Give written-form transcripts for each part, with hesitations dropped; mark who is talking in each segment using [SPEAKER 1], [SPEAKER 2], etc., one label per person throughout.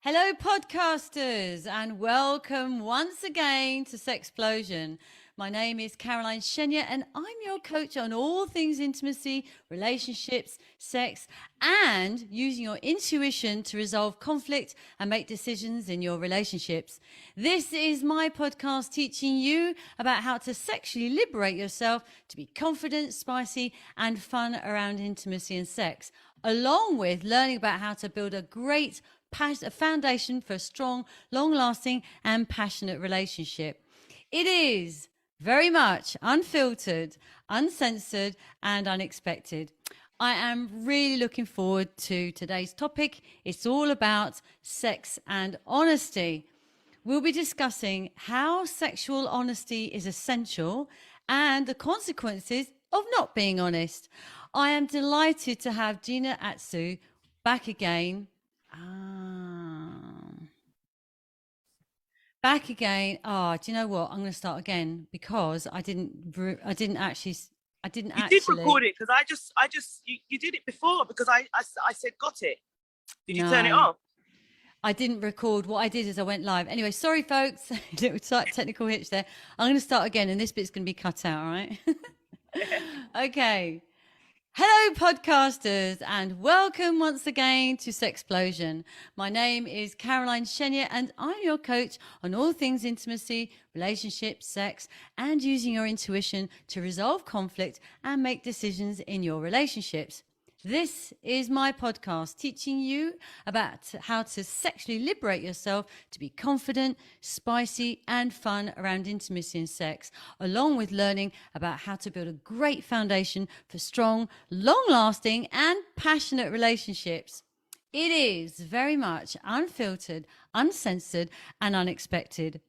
[SPEAKER 1] Hello, podcasters, and welcome once again to Sexplosion. My name is Caroline Chenier, and I'm your coach on all things intimacy, relationships, sex, and using your intuition to resolve conflict and make decisions in your relationships. This is my podcast teaching you about how to sexually liberate yourself to be confident, spicy, and fun around intimacy and sex, along with learning about how to build a foundation for a strong, long lasting, and passionate relationship. It is very much unfiltered, uncensored, and unexpected. I am really looking forward to today's topic. It's all about sex and honesty. We'll be discussing how sexual honesty is essential and the consequences of not being honest. I am delighted to have Gina Atsu back again. Back again. Oh, do you know what? I'm going to start again because I didn't actually.
[SPEAKER 2] You did record it because you did it before because I said got it. Did you turn it off?
[SPEAKER 1] I didn't record. What I did is I went live. Anyway, sorry, folks. Little technical hitch there. I'm going to start again, and this bit's going to be cut out. All right. Okay. Hello, podcasters, and welcome once again to Sexplosion. My name is Caroline Chenier, and I'm your coach on all things intimacy, relationships, sex, and using your intuition to resolve conflict and make decisions in your relationships. This is my podcast teaching you about how to sexually liberate yourself to be confident, spicy, and fun around intimacy and sex, along with learning about how to build a great foundation for strong, long lasting, and passionate relationships. It is very much unfiltered, uncensored, and unexpected.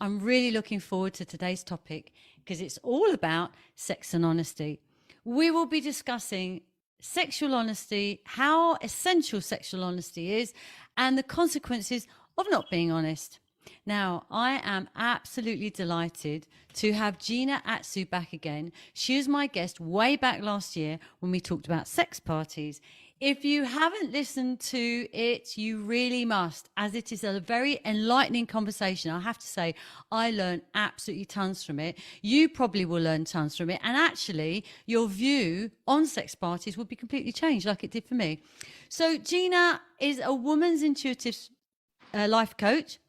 [SPEAKER 1] I'm really looking forward to today's topic because it's all about sex and honesty. We will be discussing sexual honesty, how essential sexual honesty is, and the consequences of not being honest. Now, I am absolutely delighted to have Gina Atsu back again. She was my guest way back last year when we talked about sex parties. If you haven't listened to it, you really must, as it is a very enlightening conversation. I have to say, I learned absolutely tons from it. You probably will learn tons from it. And actually, your view on sex parties will be completely changed like it did for me. So Gina is a woman's intuitive life coach,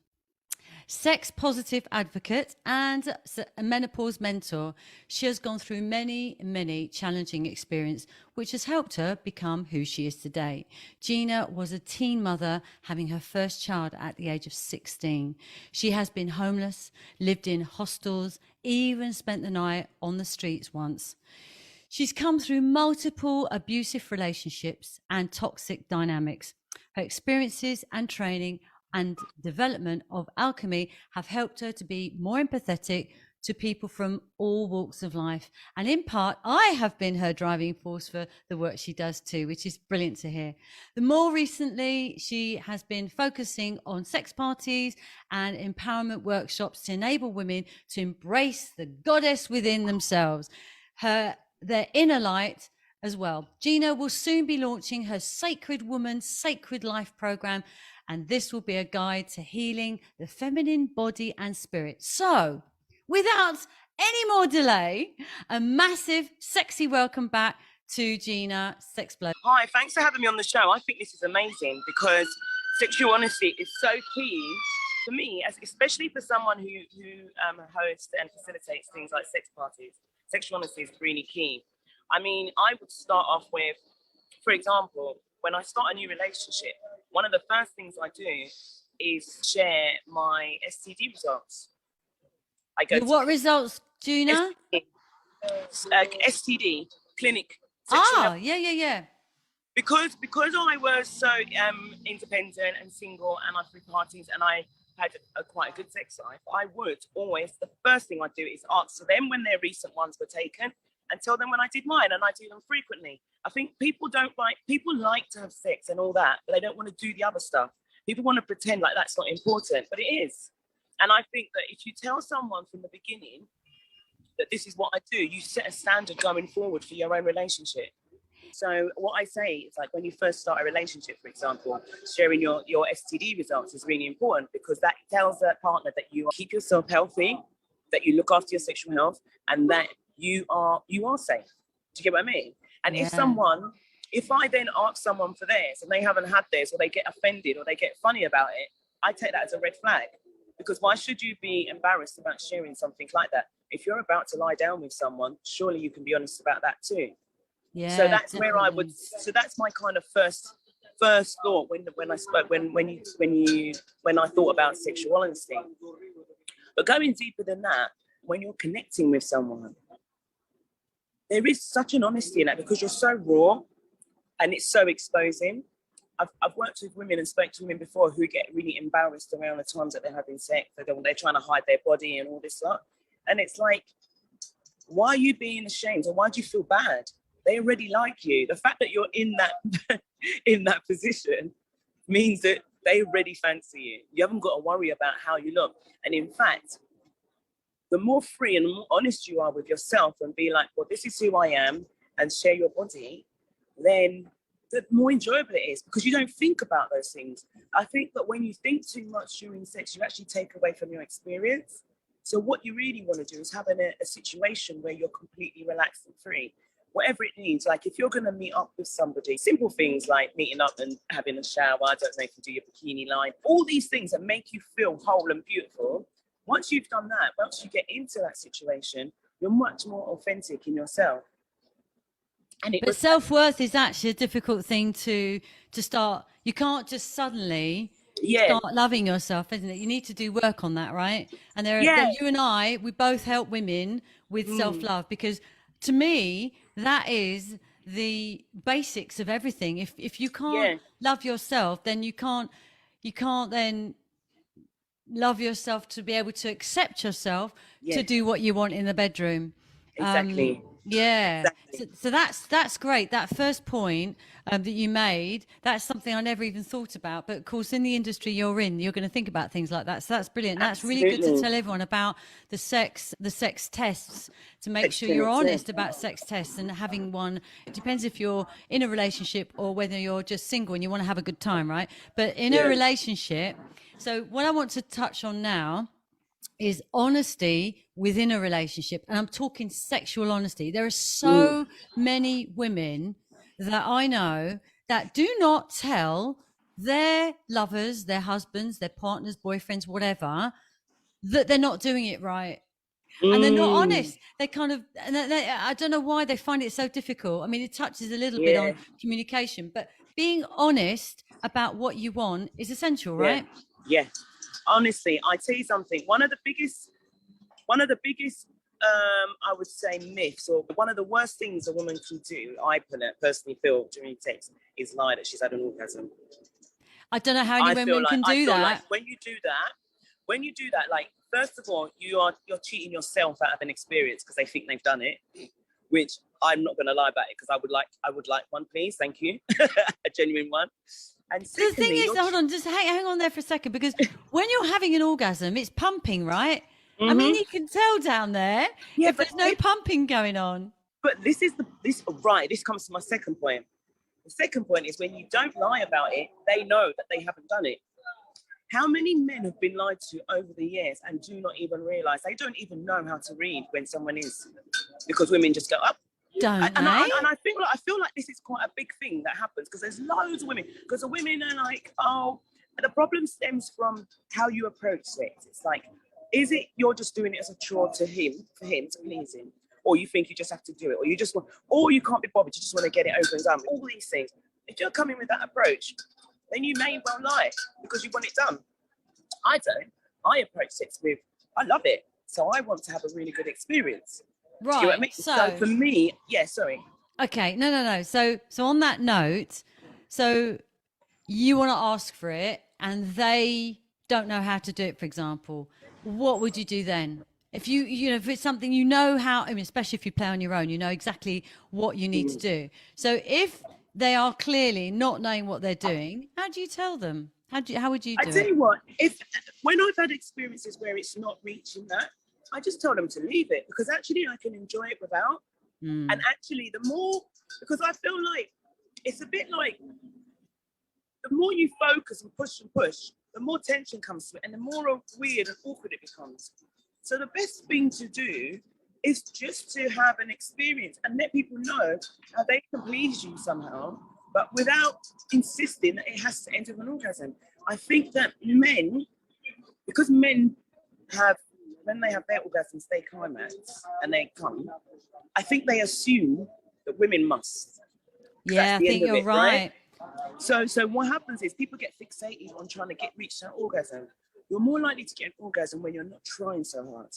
[SPEAKER 1] sex positive advocate, and a menopause mentor. She has gone through many challenging experiences, which has helped her become who she is today. Gina was a teen mother, having her first child at the age of 16. She has been homeless, lived in hostels, even spent the night on the streets once. She's come through multiple abusive relationships and toxic dynamics. Her experiences and training and development of alchemy have helped her to be more empathetic to people from all walks of life. And in part, I have been her driving force for the work she does too, which is brilliant to hear. The more recently, she has been focusing on sex parties and empowerment workshops to enable women to embrace the goddess within themselves, their inner light as well. Gina will soon be launching her Sacred Woman, Sacred Life program, and this will be a guide to healing the feminine body and spirit. So, without any more delay, a massive, sexy welcome back to Gina Sexplosion.
[SPEAKER 2] Hi, thanks for having me on the show. I think this is amazing because sexual honesty is so key for me, especially for someone who hosts and facilitates things like sex parties. Sexual honesty is really key. I mean, I would start off with, for example, when I start a new relationship, one of the first things I do is share my STD results. I go
[SPEAKER 1] what results, Gina?
[SPEAKER 2] STD clinic.
[SPEAKER 1] Yeah.
[SPEAKER 2] Because I was so independent and single, and I threw parties, and I had quite a good sex life, I would always, the first thing I do is answer them when their recent ones were taken, and tell them when I did mine, and I do them frequently. I think people like to have sex and all that, but they don't want to do the other stuff. People want to pretend like that's not important, but it is. And I think that if you tell someone from the beginning that this is what I do, you set a standard going forward for your own relationship. So what I say is, like, when you first start a relationship, for example, sharing your STD results is really important, because that tells that partner that you keep yourself healthy, that you look after your sexual health, and that you are safe. Do you get what I mean? And if I then ask someone for theirs and they haven't had theirs, or they get offended or they get funny about it, I take that as a red flag. Because why should you be embarrassed about sharing something like that? If you're about to lie down with someone, surely you can be honest about that too.
[SPEAKER 1] Yeah.
[SPEAKER 2] So that's
[SPEAKER 1] definitely.
[SPEAKER 2] where I would. So that's my kind of first thought when I spoke when I thought about sexual honesty. But going deeper than that, when you're connecting with someone, there is such an honesty in that, because you're so raw, and it's so exposing. I've worked with women and spoke to women before who get really embarrassed around the times that they're having sex. They're trying to hide their body and all this stuff. And it's like, why are you being ashamed, or why do you feel bad? They already like you. The fact that you're in that position means that they already fancy you. You haven't got to worry about how you look. And in fact, the more free and the more honest you are with yourself, and be like, well, this is who I am, and share your body, then the more enjoyable it is, because you don't think about those things. I think that when you think too much during sex, you actually take away from your experience. So what you really want to do is have a situation where you're completely relaxed and free. Whatever it needs, like if you're going to meet up with somebody, simple things like meeting up and having a shower, I don't know if you do your bikini line, all these things that make you feel whole and beautiful. Once you've done that, once you get into that situation, you're much more authentic in yourself.
[SPEAKER 1] But self-worth is actually a difficult thing to start. You can't just suddenly start loving yourself, isn't it? You need to do work on that, right? And you and I, we both help women with self-love, because to me, that is the basics of everything. If you can't love yourself, then you can't then love yourself to be able to accept yourself to do what you want in the bedroom.
[SPEAKER 2] Exactly.
[SPEAKER 1] Exactly. So that's great. That first point that you made, that's something I never even thought about. But of course, in the industry you're in, you're going to think about things like that. So that's brilliant.
[SPEAKER 2] Absolutely.
[SPEAKER 1] That's really good to tell everyone about the sex tests, to make sure you're honest about sex tests and having one. It depends if you're in a relationship or whether you're just single and you want to have a good time, right? But in a relationship, so what I want to touch on now is honesty within a relationship. And I'm talking sexual honesty. There are so many women that I know that do not tell their lovers, their husbands, their partners, boyfriends, whatever, that they're not doing it right. And they're not honest. They kind of, and I don't know why they find it so difficult. I mean, it touches a little bit on communication, but being honest about what you want is essential, right?
[SPEAKER 2] Yeah. Honestly, I tell you something. One of the biggest, I would say, myths, or one of the worst things a woman can do, I personally feel, during sex, is lie that she's had an orgasm.
[SPEAKER 1] I don't know how any women can do that.
[SPEAKER 2] Like when you do that, like, first of all, you're cheating yourself out of an experience because they think they've done it, which I'm not going to lie about it, because I would like one, please, thank you, a genuine one. And
[SPEAKER 1] the thing is, hold on, just hang on there for a second, because when you're having an orgasm, it's pumping, right? I mean, you can tell down there if there's no pumping going on.
[SPEAKER 2] But this comes to my second point. The second point is, when you don't lie about it, they know that they haven't done it. How many men have been lied to over the years and do not even realize? They don't even know how to read when someone is, because women just go up. I feel like this is quite a big thing that happens, because there's loads of women. Because the women are like, oh, the problem stems from how you approach sex. It's like, is it you're just doing it as a chore for him to please him, or you think you just have to do it, or you can't be bothered, you just want to get it over and done with. All these things. If you're coming with that approach, then you may well lie because you want it done. I don't. I approach sex with, I love it, so I want to have a really good experience.
[SPEAKER 1] Right.
[SPEAKER 2] Do you know what I mean? So for me,
[SPEAKER 1] Okay. No. So on that note, so you want to ask for it and they don't know how to do it, for example, what would you do then? If if it's something how, I mean, especially if you play on your own, you know exactly what you need to do. So if they are clearly not knowing what they're doing, how do you tell them? How would you do it?
[SPEAKER 2] I tell you what, when I've had experiences where it's not reaching that, I just tell them to leave it, because actually I can enjoy it without. And actually, the more because I feel like it's a bit like the more you focus and push, the more tension comes to it, and the more weird and awkward it becomes. So the best thing to do is just to have an experience and let people know how they can please you somehow, but without insisting that it has to end with an orgasm. I think that men, because men have, when they have their orgasms, they climax and they come, I think they assume that women must.
[SPEAKER 1] Yeah, I think you're right.
[SPEAKER 2] So what happens is people get fixated on trying to reach that orgasm. You're more likely to get an orgasm when you're not trying so hard.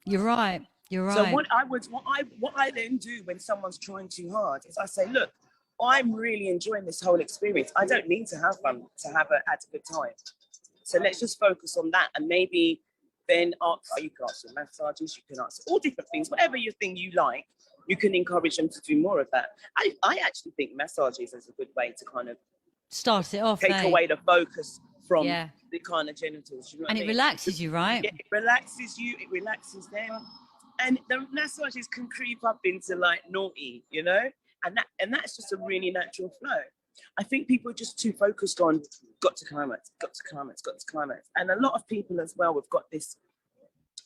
[SPEAKER 1] You're right. You're right.
[SPEAKER 2] So what I then do when someone's trying too hard is I say, look, I'm really enjoying this whole experience. I don't need to have fun to have a good time. So let's just focus on that, and maybe then you can ask for massages, you can ask all different things, whatever you think you like. You can encourage them to do more of that. I actually think massages is a good way to kind of
[SPEAKER 1] start it off,
[SPEAKER 2] take away the focus from the kind of genitals. You know
[SPEAKER 1] and it relaxes you, right?
[SPEAKER 2] Yeah, it relaxes you, it relaxes them. And the massages can creep up into like naughty, you know? And that's just a really natural flow. I think people are just too focused on got to climax. And a lot of people as well have got this,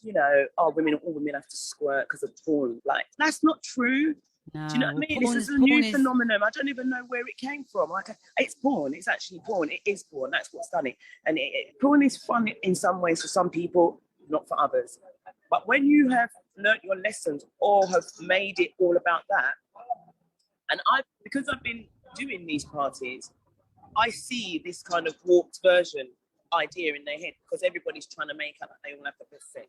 [SPEAKER 2] you know, all women have to squirt because of porn. Like, that's not true.
[SPEAKER 1] No,
[SPEAKER 2] do you know what I mean? This is a new phenomenon. I don't even know where it came from. Like, it's porn. It's actually porn. It is porn. That's what's done it. And porn is fun in some ways for some people, not for others. But when you have learnt your lessons or have made it all about that, and because I've been doing these parties, I see this kind of warped version idea in their head, because everybody's trying to make up that they all have the best sex,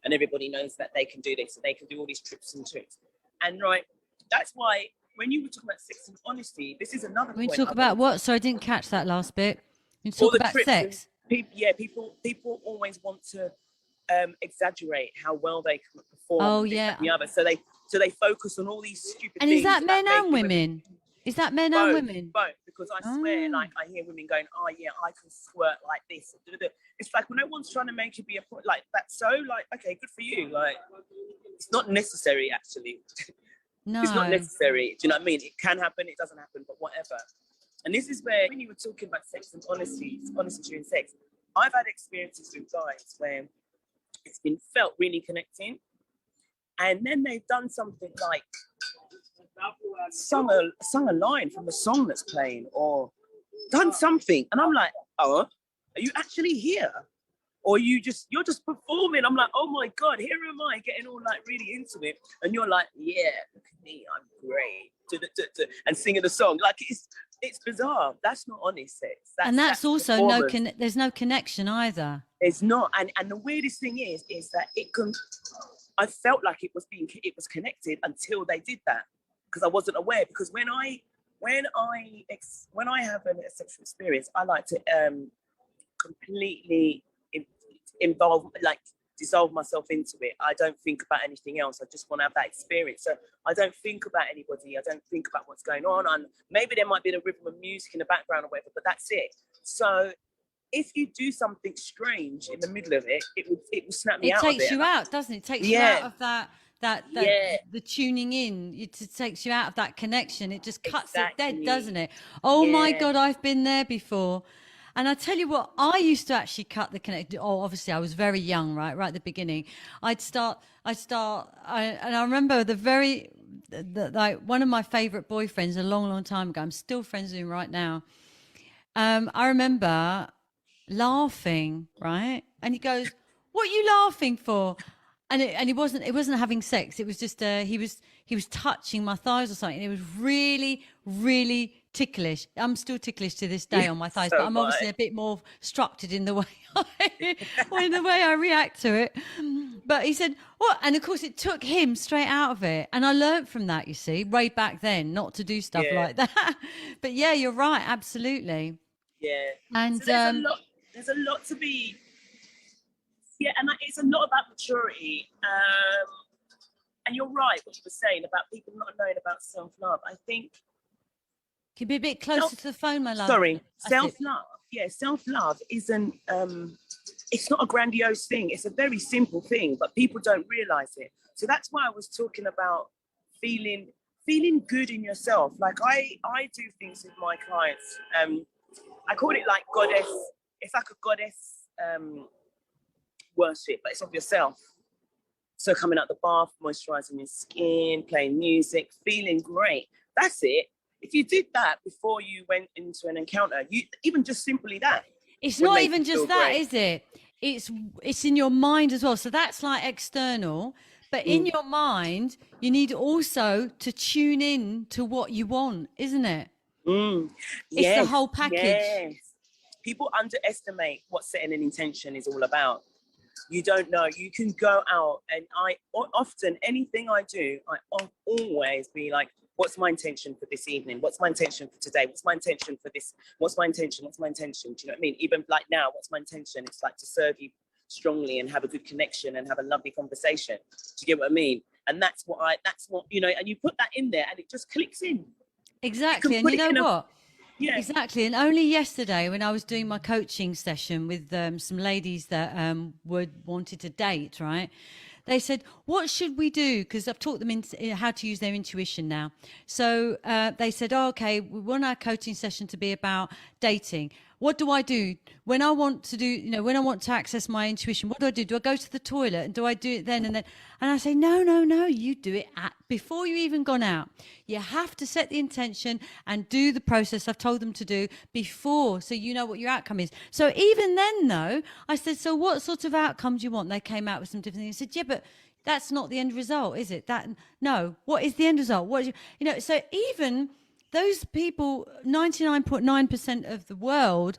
[SPEAKER 2] and everybody knows that they can do this and they can do all these trips and tricks. And right, that's why when you were talking about sex and honesty, this is another point.
[SPEAKER 1] We talk about what? So I didn't catch that last bit. You talk about sex.
[SPEAKER 2] People always want to exaggerate how well they can perform.
[SPEAKER 1] Oh yeah.
[SPEAKER 2] The other, so they focus on all these stupid
[SPEAKER 1] and
[SPEAKER 2] things.
[SPEAKER 1] And is that men and women? Is that men and women?
[SPEAKER 2] Both, because I swear, like, I hear women going, oh yeah, I can squirt like this. It's like, when no one's trying to make you be a point like that. So, like, okay, good for you. Like, it's not necessary, actually.
[SPEAKER 1] No.
[SPEAKER 2] It's not necessary. Do you know what I mean? It can happen, it doesn't happen, but whatever. And this is where, when you were talking about sex and honesty during sex, I've had experiences with guys where it's been felt really connecting, and then they've done something like sung a line from a song that's playing, or done something, and I'm like, oh, are you actually here, or you're just performing? I'm like, oh my god, here am I getting all like really into it, and you're like, yeah, look at me, I'm great, and singing the song. Like, it's bizarre. That's not honest sex.
[SPEAKER 1] That's also there's no connection either.
[SPEAKER 2] It's not. And the weirdest thing is that I felt like it was connected until they did that, because I wasn't aware. Because when I have a sexual experience, I like to completely dissolve myself into it. I don't think about anything else. I just want to have that experience. So I don't think about anybody. I don't think about what's going on. And maybe there might be the rhythm of music in the background or whatever, but that's it. So if you do something strange in the middle of it, it will snap me out of it.
[SPEAKER 1] It takes you out, doesn't it? It takes you out of that the tuning in. It takes you out of that connection. It just cuts it dead, doesn't it? Oh my God, I've been there before. And I tell you what, I used to actually cut the connection. Oh, obviously, I was very young, right at the beginning. And I remember like one of my favorite boyfriends a long, long time ago. I'm still friends with him right now. I remember laughing, right? And he goes, "What are you laughing for?" And it wasn't having sex. It was just he was touching my thighs or something. It was really, really ticklish. I'm still ticklish to this day on my thighs, but I'm obviously a bit more structured in the way I react to it. But he said, "What?" And of course, it took him straight out of it. And I learned from that, you see, way back then, not to do stuff like that. But yeah, you're right, absolutely.
[SPEAKER 2] Yeah.
[SPEAKER 1] And
[SPEAKER 2] so there's a lot to be. Yeah, and it's a lot about maturity. And you're right, what you were saying about people not knowing about self-love. I think.
[SPEAKER 1] Can you be a bit closer to the phone, my love?
[SPEAKER 2] Sorry, self-love. Yeah, self-love isn't. It's not a grandiose thing. It's a very simple thing, but people don't realise it. So that's why I was talking about feeling feeling good in yourself. Like I do things with my clients. I call it like goddess. It's like a goddess worship, but it's of yourself. So coming out the bath, moisturizing your skin, playing music, feeling great. That's it. If you did that before you went into an encounter, you even just simply that.
[SPEAKER 1] It's not even just that, is it? It's in your mind as well. So that's like external, but in your mind, you need also to tune in to what you want, isn't it? It's the whole package.
[SPEAKER 2] Yes. People underestimate what setting an intention is all about. You don't know. You can go out, and I often, anything I do, I always be like, what's my intention for this evening? What's my intention for today? What's my intention for this? What's my intention? What's my intention? Do you know what I mean? Even like now, what's my intention? It's like to serve you strongly and have a good connection and have a lovely conversation. Do you get what I mean? And that's what, you know, and you put that in there and it just clicks in.
[SPEAKER 1] Exactly. And you know what?
[SPEAKER 2] Yeah.
[SPEAKER 1] Exactly. And only yesterday when I was doing my coaching session with some ladies that wanted to date, right? They said, what should we do? Because I've taught them how to use their intuition now. So they said, oh, okay, we want our coaching session to be about dating. What do I do when I want to do, you know, when I want to access my intuition? What do I do? Do I go to the toilet and do I do it then and then? And I say, no, you do it before you even gone out. You have to set the intention and do the process I've told them to do before, so you know what your outcome is. So even then, though, I said, so what sort of outcome do you want? They came out with some different things. I said, yeah, but that's not the end result, is it? No. What is the end result? You know, so even those people, 99.9% of the world,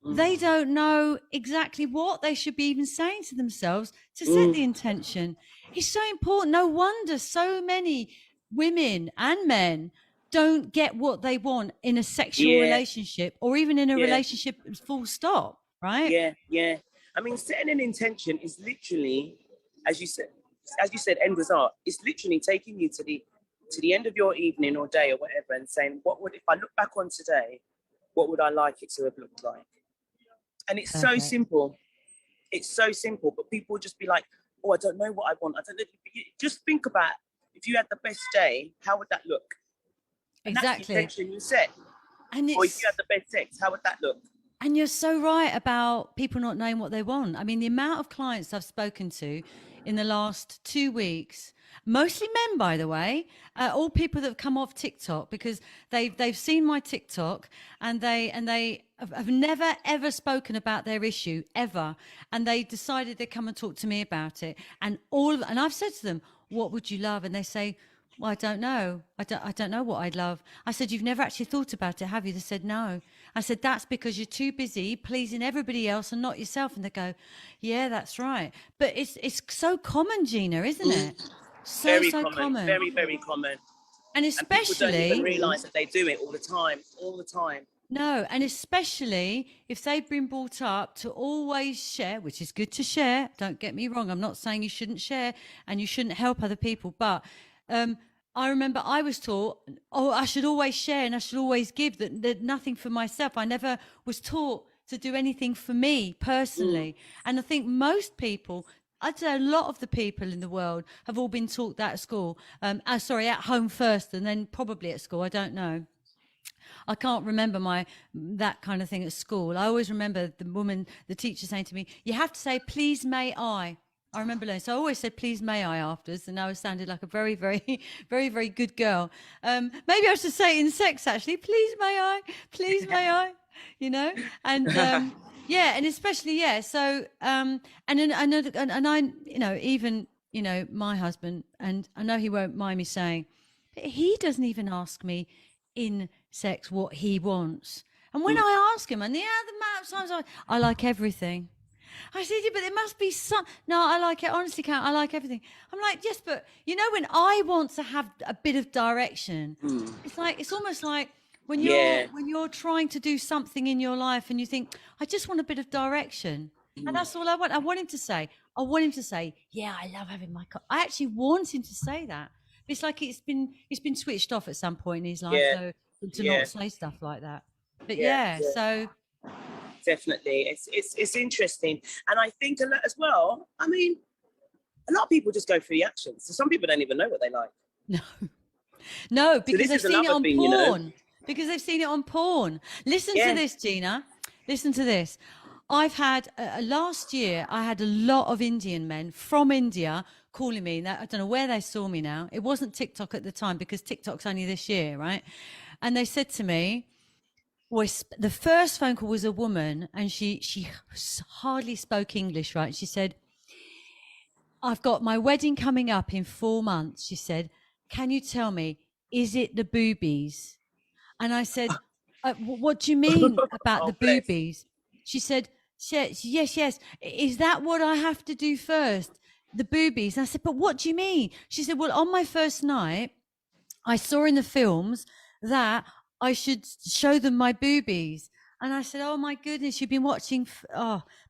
[SPEAKER 1] they don't know exactly what they should be even saying to themselves to set the intention. It's so important. No wonder so many women and men don't get what they want in a sexual relationship or even in a relationship full stop, right?
[SPEAKER 2] Yeah. I mean, setting an intention is literally, as you said, end result. It's literally taking you to the end of your evening or day or whatever and saying, if I look back on today, what would I like it to have looked like? And it's so simple. It's so simple, but people just be like, oh, I don't know what I want. I don't know. Just think about if you had the best day, how would that look? And that's the intention you set. Or if you had the best sex, how would that look?
[SPEAKER 1] And you're so right about people not knowing what they want. I mean, the amount of clients I've spoken to in the last 2 weeks, mostly men, by the way, all people that have come off TikTok because they've seen my TikTok and they have never ever spoken about their issue ever, and they decided they'd come and talk to me about it. And I've said to them, "What would you love?" And they say, well, I don't know. I don't know what I'd love. I said, you've never actually thought about it, have you? They said, no. I said, that's because you're too busy pleasing everybody else and not yourself. And they go, yeah, that's right. But it's so common, Gina, isn't it? So common.
[SPEAKER 2] Very, very common.
[SPEAKER 1] And especially...
[SPEAKER 2] And people don't even realise that they do it all the time.
[SPEAKER 1] No, and especially if they've been brought up to always share, which is good to share. Don't get me wrong. I'm not saying you shouldn't share and you shouldn't help other people, but... I remember I was taught, I should always share and I should always give, that nothing for myself. I never was taught to do anything for me personally. And I think most people, I'd say a lot of the people in the world have all been taught that at school. At home first and then probably at school. I don't know. I can't remember that kind of thing at school. I always remember the teacher saying to me, you have to say, please, may I. I remember learning. So I always said, please, may I afterwards. And I was sounded like a very, very, very, very good girl. Maybe I should say it in sex, actually. Please, may I? Please, may I? You know? And and especially, So, and I, you know, even, you know, my husband, and I know he won't mind me saying, but he doesn't even ask me in sex what he wants. And when I ask him, and the amount of times I like everything. I said, yeah, but there must be some. No, I like it. Honestly, Count, I like everything. I'm like, yes, but you know, when I want to have a bit of direction, it's almost like when you're trying to do something in your life and you think, I just want a bit of direction. And that's all I want. I want him to say, yeah, I love having my cup. I actually want him to say that. It's like it's been switched off at some point in his life, so to not say stuff like that. But so.
[SPEAKER 2] Definitely, it's interesting, and I think a lot as well. I mean, a lot of people just go through the actions. So some people don't even know what they like.
[SPEAKER 1] No, No,
[SPEAKER 2] So
[SPEAKER 1] because
[SPEAKER 2] this
[SPEAKER 1] they've
[SPEAKER 2] is
[SPEAKER 1] seen it
[SPEAKER 2] another
[SPEAKER 1] on
[SPEAKER 2] thing,
[SPEAKER 1] porn. Because they've seen it on porn. Listen to
[SPEAKER 2] Yeah.
[SPEAKER 1] this, Gina. Listen to this. I've had last year. I had a lot of Indian men from India calling me. I don't know where they saw me now. It wasn't TikTok at the time because TikTok's only this year, right? And they said to me, well, the first phone call was a woman, and she hardly spoke English, right? She said, I've got my wedding coming up in 4 months. She said, can you tell me, is it the boobies? And I said, what do you mean about
[SPEAKER 2] Oh,
[SPEAKER 1] the
[SPEAKER 2] bless.
[SPEAKER 1] boobies? She said, yes, yes. Is that what I have to do first? The boobies. And I said, but what do you mean? She said, well, on my first night, I saw in the films that I should show them my boobies. And I said, oh my goodness, you've been watching,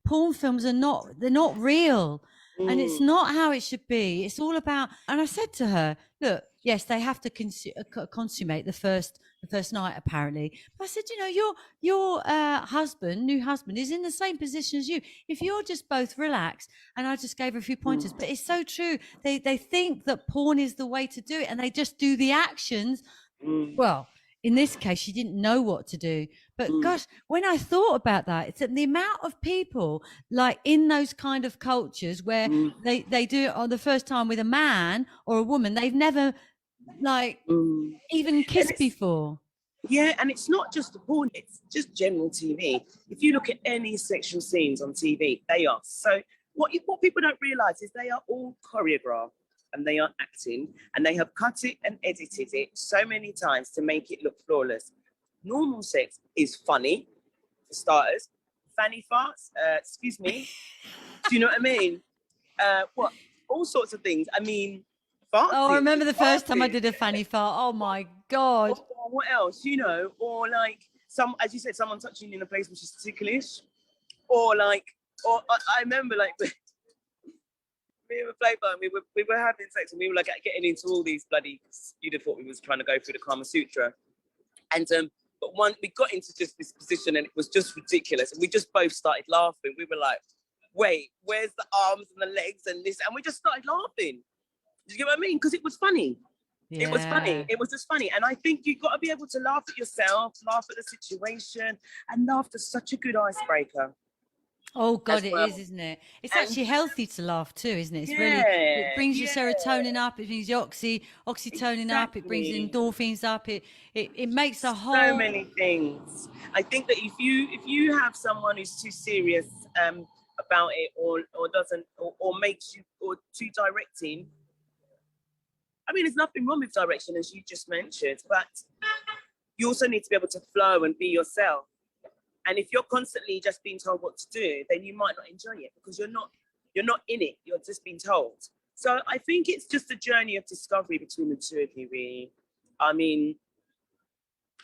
[SPEAKER 1] porn films they're not real. And it's
[SPEAKER 2] Mm,
[SPEAKER 1] not how it should be. It's all about, and I said to her, look, yes, they have to consummate the first night, apparently. But I said, your new husband is in the same position as you. If you're just both relaxed, and I just gave her a few pointers, but it's so true. They think that porn is the way to do it, and they just do the actions.
[SPEAKER 2] mm,
[SPEAKER 1] Well, in this case, she didn't know what to do. But
[SPEAKER 2] mm,
[SPEAKER 1] gosh, when I thought about that, it's that the amount of people like in those kind of cultures where
[SPEAKER 2] mm,
[SPEAKER 1] they do it on the first time with a man or a woman, they've never like
[SPEAKER 2] mm.
[SPEAKER 1] even
[SPEAKER 2] And
[SPEAKER 1] kissed
[SPEAKER 2] it's
[SPEAKER 1] before.
[SPEAKER 2] Yeah, and it's not just the porn, it's just general TV. If you look at any sexual scenes on TV, they are so what people don't realize is they are all choreographed and they are acting and they have cut it and edited it so many times to make it look flawless. Normal sex is funny, for starters. Fanny farts, excuse me. Do you know what I mean? What all sorts of things. I mean,
[SPEAKER 1] Oh, I
[SPEAKER 2] farting,
[SPEAKER 1] remember
[SPEAKER 2] just
[SPEAKER 1] the first time I
[SPEAKER 2] farting.
[SPEAKER 1] did a fanny fart. Oh my God.
[SPEAKER 2] Or what else, or like as you said, someone touching you in a place which is ticklish, or like, or I remember like me and Flavor, we were having sex and we were like getting into all these bloody. You'd have thought we was trying to go through the Kama Sutra, and but we got into just this position and it was just ridiculous, and we just both started laughing. We were like, wait, where's the arms and the legs and this, and we just started laughing. Do you get what I mean? Because it was funny. It was funny.
[SPEAKER 1] Yeah.
[SPEAKER 2] It was just funny. And I think you've got to be able to laugh at yourself, laugh at the situation, and laughter's such a good icebreaker
[SPEAKER 1] Oh
[SPEAKER 2] as
[SPEAKER 1] God, it
[SPEAKER 2] well.
[SPEAKER 1] is, isn't it? It's
[SPEAKER 2] And
[SPEAKER 1] actually healthy to laugh too, isn't it? It's really, it
[SPEAKER 2] yeah,
[SPEAKER 1] brings your
[SPEAKER 2] yeah,
[SPEAKER 1] serotonin up, it brings your oxytocin up, it brings the
[SPEAKER 2] exactly.
[SPEAKER 1] endorphins up, it makes a
[SPEAKER 2] So
[SPEAKER 1] whole.
[SPEAKER 2] many things. I think that if you have someone who's too serious about it, or doesn't, or makes you, or too directing. I mean, there's nothing wrong with direction, as you just mentioned, but you also need to be able to flow and be yourself. And if you're constantly just being told what to do, then you might not enjoy it because you're not in it. You're just being told. So I think it's just a journey of discovery between the two of you, really. I mean,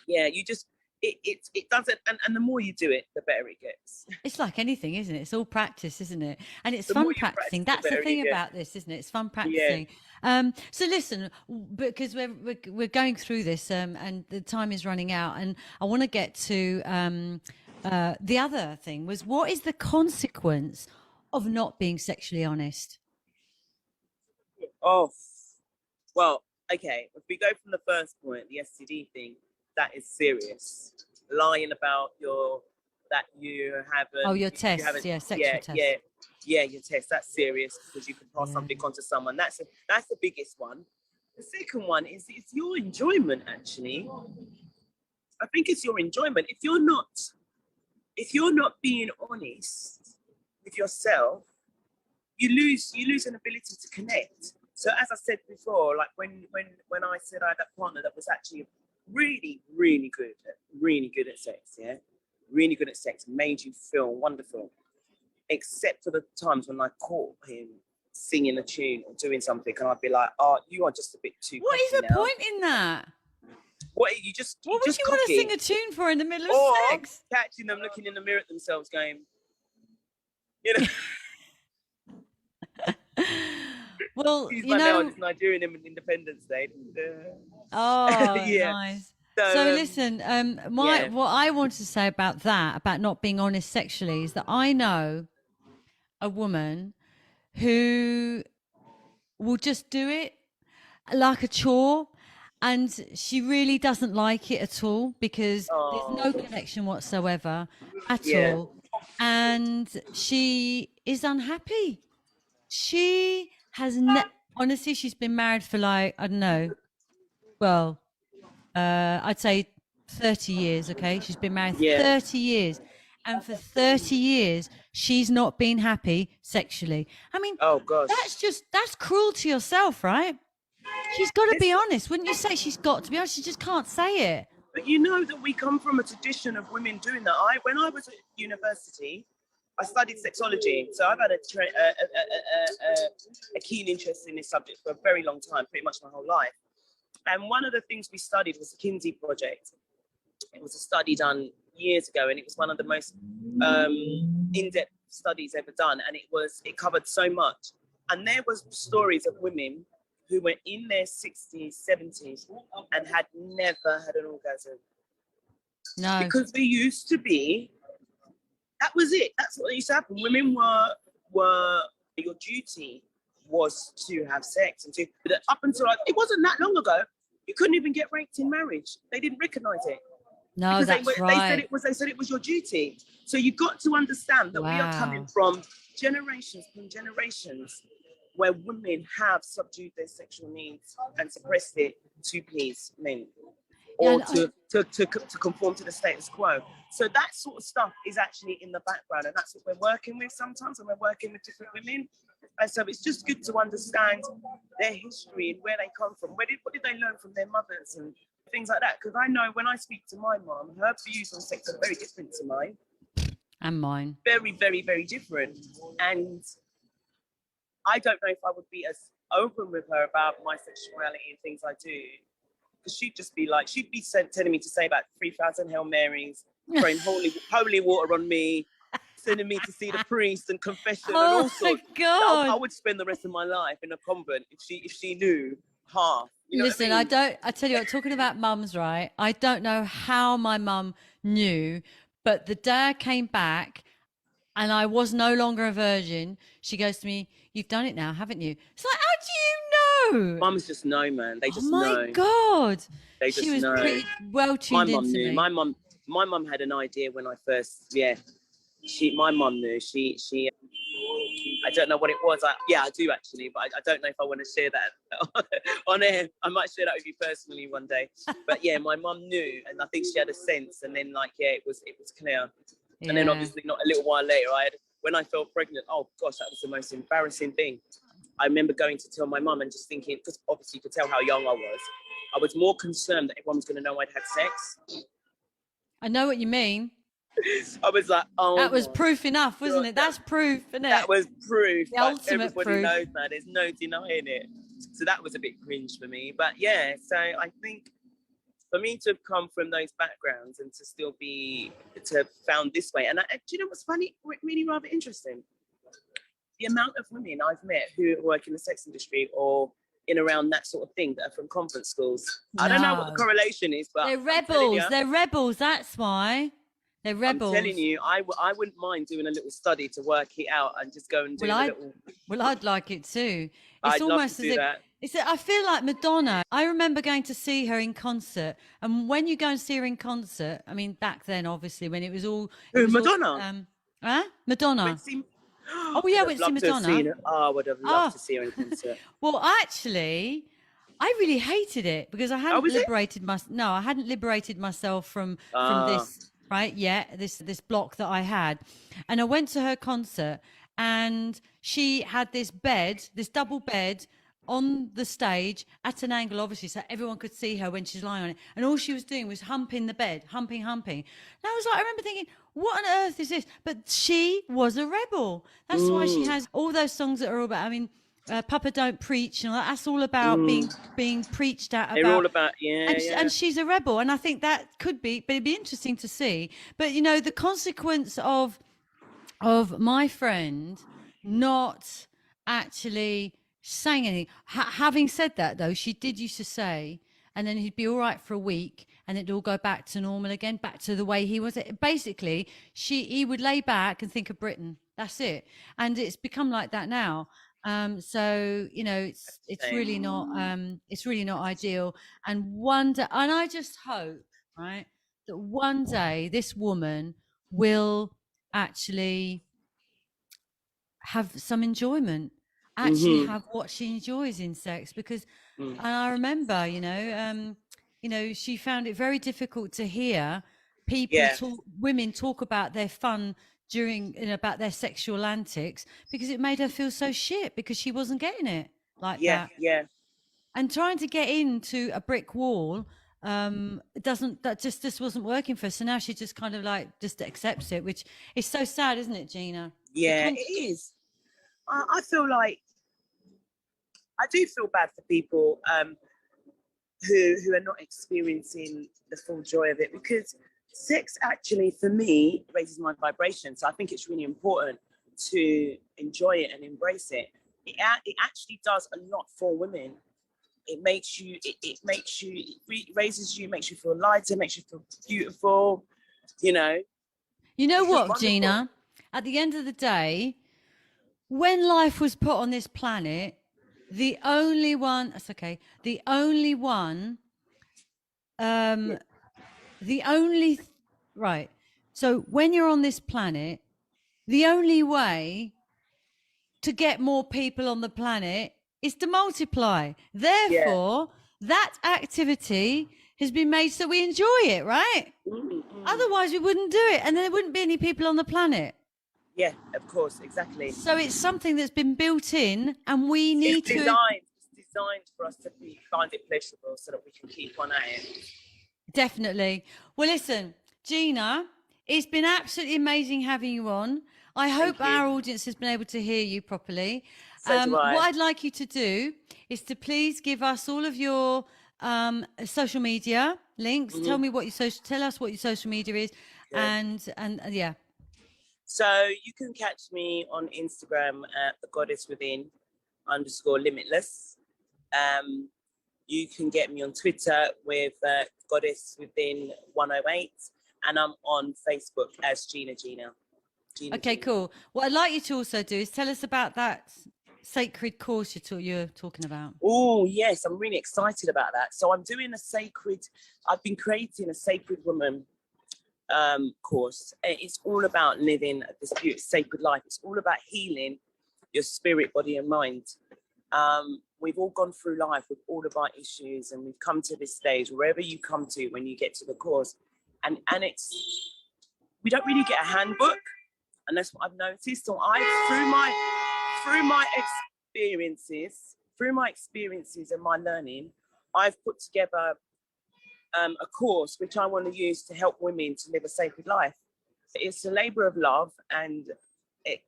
[SPEAKER 2] yeah, you just it doesn't, and the more you do it, the better it gets.
[SPEAKER 1] It's like anything, isn't it? It's all practice, isn't it? And it's
[SPEAKER 2] The more
[SPEAKER 1] fun
[SPEAKER 2] you practice,
[SPEAKER 1] practicing.
[SPEAKER 2] the
[SPEAKER 1] That's the
[SPEAKER 2] better you
[SPEAKER 1] thing
[SPEAKER 2] get.
[SPEAKER 1] about this, isn't it? It's fun
[SPEAKER 2] Yeah.
[SPEAKER 1] practicing. So listen, because we're going through this, and the time is running out, and I want to get to the other thing was what is the consequence of not being sexually honest?
[SPEAKER 2] Oh, well, okay. If we go from the first point, the STD thing, that is serious. Lying about that you haven't.
[SPEAKER 1] Oh, your
[SPEAKER 2] you haven't.
[SPEAKER 1] tests, yeah, sexual tests.
[SPEAKER 2] Yeah. Your test. That's serious because you can pass
[SPEAKER 1] Yeah.
[SPEAKER 2] something on to someone. That's the biggest one. The second one is it's your enjoyment. Actually, I think it's your enjoyment. If you're not being honest with yourself, you lose an ability to connect. So as I said before, like when I said I had that partner that was actually really, really good at sex, yeah, really good at sex, made you feel wonderful, except for the times when I caught him singing a tune or doing something, and I'd be like, "Oh, you are just a bit too
[SPEAKER 1] What is
[SPEAKER 2] cocky
[SPEAKER 1] the
[SPEAKER 2] now.
[SPEAKER 1] point in that?
[SPEAKER 2] What you just
[SPEAKER 1] What would you want to
[SPEAKER 2] cocky."
[SPEAKER 1] sing a tune for in the middle of
[SPEAKER 2] Or
[SPEAKER 1] sex?
[SPEAKER 2] catching them looking in the mirror at themselves, going, you know.
[SPEAKER 1] Well,
[SPEAKER 2] Excuse
[SPEAKER 1] you
[SPEAKER 2] my
[SPEAKER 1] know,
[SPEAKER 2] it's Nigerian Independence Day.
[SPEAKER 1] oh,
[SPEAKER 2] Yeah.
[SPEAKER 1] nice. So
[SPEAKER 2] So
[SPEAKER 1] listen,
[SPEAKER 2] yeah.
[SPEAKER 1] what I want to say about that, about not being honest sexually, is that I know a woman who will just do it like a chore, and she really doesn't like it at all because there's no
[SPEAKER 2] Oh,
[SPEAKER 1] connection whatsoever at
[SPEAKER 2] yeah.
[SPEAKER 1] all, and she is unhappy. She has honestly, she's been married for like, I don't know, well, I'd say 30 years. Okay, she's been married
[SPEAKER 2] Yeah.
[SPEAKER 1] 30 years, and for 30 years she's not been happy sexually. I mean,
[SPEAKER 2] Oh gosh.
[SPEAKER 1] that's cruel to yourself, right? She's got to be
[SPEAKER 2] It's,
[SPEAKER 1] honest, wouldn't you say? She's got to be honest. She just can't say it.
[SPEAKER 2] but you know that we come from a tradition of women doing that. When I was at university, I studied sexology, so I've had a keen interest in this subject for a very long time, pretty much my whole life. And one of the things we studied was the Kinsey Project. It was a study done years ago, and it was one of the most in-depth studies ever done. And it covered so much. And there was stories of women who were in their 60s, 70s, and had never had an orgasm.
[SPEAKER 1] No,
[SPEAKER 2] Because we used to be, that was it. That's what used to happen. Women were your duty was to have sex and to, up until it wasn't that long ago, you couldn't even get raped in marriage. They didn't recognize it.
[SPEAKER 1] no,
[SPEAKER 2] Because
[SPEAKER 1] that's right.
[SPEAKER 2] they said it was your duty. So you got to understand that we are coming from generations where women have subdued their sexual needs and suppressed it to please men or to conform to the status quo. So that sort of stuff is actually in the background, and that's what we're working with sometimes when we're working with different women. And so it's just good to understand their history and where they come from. What did they learn from their mothers and things like that? Because I know when I speak to my mom, her views on sex are very different to mine.
[SPEAKER 1] And mine.
[SPEAKER 2] Very, very, very different. And I don't know if I would be as open with her about my sexuality and things I do. Because she'd just be like, telling me to say about 3,000 Hail Marys, praying holy water on me, sending me to see the priest and confession and all sorts.
[SPEAKER 1] Oh my God.
[SPEAKER 2] I would spend the rest of my life in a convent if she knew half. You know
[SPEAKER 1] Listen,
[SPEAKER 2] what I mean?
[SPEAKER 1] I tell you what, talking about mums, right? I don't know how my mum knew, but the day I came back and I was no longer a virgin, she goes to me, "You've done it now, haven't you?" It's like, how do you know?
[SPEAKER 2] Mums just know, man. They just
[SPEAKER 1] Oh my
[SPEAKER 2] know.
[SPEAKER 1] God.
[SPEAKER 2] They
[SPEAKER 1] She
[SPEAKER 2] just
[SPEAKER 1] was
[SPEAKER 2] know.
[SPEAKER 1] pretty well tuned into me.
[SPEAKER 2] My mum had an idea when I first, my mum knew. I don't know what it was. I do actually, but I don't know if I want to share that on air. I might share that with you personally one day. But yeah, my mum knew, and I think she had a sense. And then it was clear. Yeah. And then obviously not a little while later, when I felt pregnant. Oh gosh, that was the most embarrassing thing. I remember going to tell my mum and just thinking, because obviously you could tell how young I was. I was more concerned that everyone was going to know I'd had sex.
[SPEAKER 1] I know what you mean.
[SPEAKER 2] I was like, oh,
[SPEAKER 1] that was proof enough, wasn't it? That's proof, isn't it?
[SPEAKER 2] That was proof.
[SPEAKER 1] The ultimate
[SPEAKER 2] everybody
[SPEAKER 1] proof.
[SPEAKER 2] knows that. There's no denying it. So that was a bit cringe for me. But yeah, so I think for me to have come from those backgrounds and to have found this way. And do you know what's funny? Really rather interesting. The amount of women I've met who work in the sex industry or in around that sort of thing that are from convent schools. No. I don't know what the correlation is, but
[SPEAKER 1] they're rebels. They're rebels. That's why. They're rebels.
[SPEAKER 2] I'm telling you, I wouldn't mind doing a little study to work it out and just go and do a little.
[SPEAKER 1] Well, I'd like it too.
[SPEAKER 2] It's almost as if
[SPEAKER 1] I feel like Madonna. I remember going to see her in concert, and when you go and see her in concert, I mean, back then, obviously, when it was all
[SPEAKER 2] Madonna.
[SPEAKER 1] Madonna. Oh yeah, went to see Madonna.
[SPEAKER 2] I would have loved to see her in concert.
[SPEAKER 1] Well, actually, I really hated it because I hadn't I hadn't liberated myself from this. Right, yeah, this block that I had, and I went to her concert, and she had this double bed on the stage at an angle, obviously, so everyone could see her when she's lying on it, and all she was doing was humping the bed, humping. And I was like, I remember thinking, what on earth is this? But she was a rebel. That's why she has all those songs that are all about, I mean, Papa Don't Preach, and that's all about being preached at.
[SPEAKER 2] They're all about,
[SPEAKER 1] and she's a rebel, and I think that could be, but it'd be interesting to see. But you know, the consequence of my friend not actually saying anything. Having said that, though, she did used to say, and then he'd be all right for a week, and it'd all go back to normal again, back to the way he was. Basically, he would lay back and think of Britain. That's it, and it's become like that now. So you know, it's really not ideal. And I just hope, right, that one day this woman will actually have some enjoyment, actually have what she enjoys in sex. Because and I remember, she found it very difficult to hear women talk about their fun during, about their sexual antics, because it made her feel so shit because she wasn't getting it like that. And trying to get into a brick wall, just wasn't working for her. So now she just kind of like just accepts it, which is so sad, isn't it, Gina?
[SPEAKER 2] It is. I feel like I do feel bad for people who are not experiencing the full joy of it, because sex actually, for me, raises my vibration. So I think it's really important to enjoy it and embrace it. It actually does a lot for women. It makes you, it raises you, makes you feel lighter, makes you feel beautiful, You know
[SPEAKER 1] what, Gina? At the end of the day, when life was put on this planet, the only one, right. So when you're on this planet, the only way to get more people on the planet is to multiply. Therefore, that activity has been made so we enjoy it, right? Otherwise, we wouldn't do it, and there wouldn't be any people on the planet.
[SPEAKER 2] Yeah, of course, exactly.
[SPEAKER 1] So it's something that's been built in, and we need
[SPEAKER 2] It's designed for us to find it pleasurable so that we can keep on at it.
[SPEAKER 1] Definitely. Well, listen, Gina, it's been absolutely amazing having you on. I hope our audience has been able to hear you properly.
[SPEAKER 2] So do I.
[SPEAKER 1] What I'd like you to do is to please give us all of your social media links. Tell us what your social media is, and yeah.
[SPEAKER 2] So you can catch me on Instagram at thegoddesswithin_limitless. You can get me on Twitter with goddesswithin108, and I'm on Facebook as Gina.
[SPEAKER 1] Okay, cool. What I'd like you to also do is tell us about that sacred course you're talking about.
[SPEAKER 2] Oh, yes, I'm really excited about that. So I've been creating a sacred woman course. It's all about living this beautiful sacred life. It's all about healing your spirit, body and mind. We've all gone through life with all of our issues, and we've come to this stage, wherever you come to when you get to the course, and we don't really get a handbook, and that's what I've noticed. So through my experiences and my learning, I've put together a course which I want to use to help women to live a sacred life. It's a labor of love, and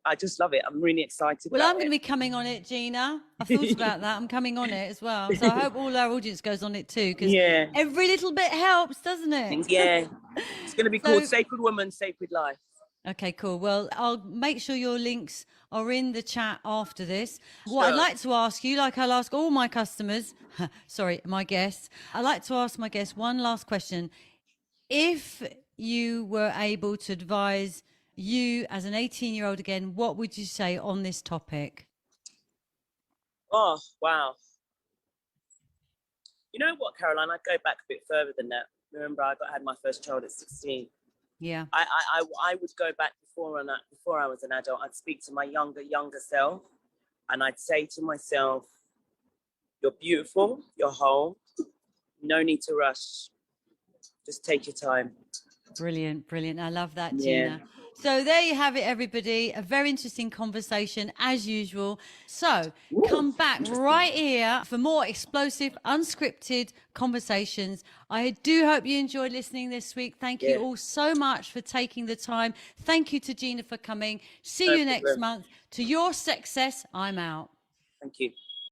[SPEAKER 2] I just love it. I'm really excited.
[SPEAKER 1] Well, I'm going to be coming on it, Gina. I thought about that. I'm coming on it as well. So I hope all our audience goes on it too, because every little bit helps, doesn't it?
[SPEAKER 2] Yeah. It's going to be called Sacred Woman, Sacred Life.
[SPEAKER 1] Okay, cool. Well, I'll make sure your links are in the chat after this. What I'd like to ask you, like I'll ask all my customers, my guests, I'd like to ask my guests one last question. If you were able to advise you as an 18-year-old again, what would you say on this topic?
[SPEAKER 2] Oh, wow. You know what, Caroline? I'd go back a bit further than that. Remember, I had my first child at 16.
[SPEAKER 1] Yeah.
[SPEAKER 2] I would go back before I was an adult. I'd speak to my younger self, and I'd say to myself, you're beautiful, you're whole, no need to rush. Just take your time.
[SPEAKER 1] Brilliant. I love that, Gina. So there you have it, everybody. A very interesting conversation as usual. So come back right here for more explosive, unscripted conversations. I do hope you enjoyed listening this week. Thank you all so much for taking the time. Thank you to Gina for coming. See you next month. To your success, I'm out.
[SPEAKER 2] Thank you.